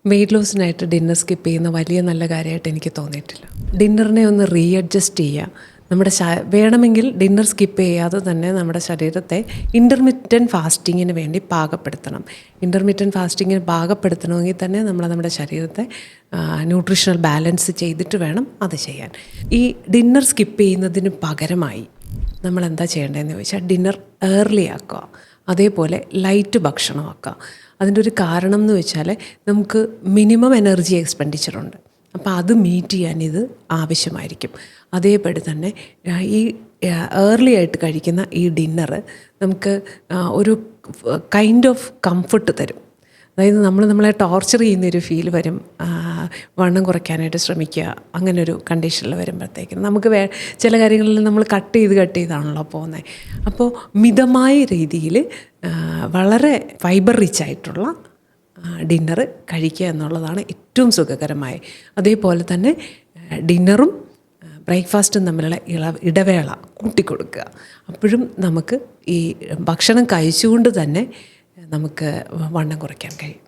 Weight ലോസിനായിട്ട് dinner skip ചെയ്യുന്ന വലിയ നല്ല കാര്യമായിട്ട് എനിക്ക് തോന്നിയിട്ടില്ല. ഡിന്നറിനെ ഒന്ന് റീഅഡ്ജസ്റ്റ് ചെയ്യുക. നമ്മുടെ വേണമെങ്കിൽ ഡിന്നർ സ്കിപ്പ് ചെയ്യാതെ തന്നെ നമ്മുടെ ശരീരത്തെ ഇൻ്റർമിറ്റൻറ്റ് ഫാസ്റ്റിങ്ങിന് വേണ്ടി പാകപ്പെടുത്തണം. ഇൻ്റർമിറ്റൻറ്റ് ഫാസ്റ്റിങ്ങിന് പാകപ്പെടുത്തണമെങ്കിൽ തന്നെ നമ്മുടെ ശരീരത്തെ ന്യൂട്രീഷണൽ ബാലൻസ് ചെയ്തിട്ട് വേണം അത് ചെയ്യാൻ. ഈ ഡിന്നർ സ്കിപ്പ് ചെയ്യുന്നതിന് പകരമായി നമ്മൾ എന്താ ചെയ്യേണ്ടതെന്ന് ചോദിച്ചാൽ ഡിന്നർ ഏർലി ആക്കുക, അതേപോലെ ലൈറ്റ് ഭക്ഷണമാക്കുക. അതിൻ്റെ ഒരു കാരണം എന്ന് വെച്ചാൽ നമുക്ക് മിനിമം എനർജി എക്സ്പെൻഡിച്ചറുണ്ട്, അപ്പോൾ അത് മീറ്റ് ചെയ്യാൻ ഇത് ആവശ്യമായിരിക്കും. അതേപടി തന്നെ ഈ ഏർലി ആയിട്ട് കഴിക്കുന്ന ഈ ഡിന്നറ് നമുക്ക് ഒരു കൈൻഡ് ഓഫ് കംഫർട്ട് തരും. അതായത് നമ്മളെ ടോർച്ചർ ചെയ്യുന്നൊരു ഫീൽ വരും. വണ്ണം കുറയ്ക്കാനായിട്ട് ശ്രമിക്കുക, അങ്ങനൊരു കണ്ടീഷനിൽ വരുമ്പോഴത്തേക്കും നമുക്ക് ചില കാര്യങ്ങളിൽ നമ്മൾ കട്ട് ചെയ്താണല്ലോ പോകുന്നത്. അപ്പോൾ മിതമായ രീതിയിൽ വളരെ ഫൈബർ റിച്ച് ആയിട്ടുള്ള ഡിന്നറ് കഴിക്കുക എന്നുള്ളതാണ് ഏറ്റവും സുഖകരമായ. അതേപോലെ തന്നെ ഡിന്നറും ബ്രേക്ക്ഫാസ്റ്റും തമ്മിലുള്ള ഇടവേള കൂട്ടിക്കൊടുക്കുക. അപ്പോഴും നമുക്ക് ഈ ഭക്ഷണം കഴിച്ചുകൊണ്ട് തന്നെ നമുക്ക് വണ്ണം കുറയ്ക്കാൻ കഴിയും.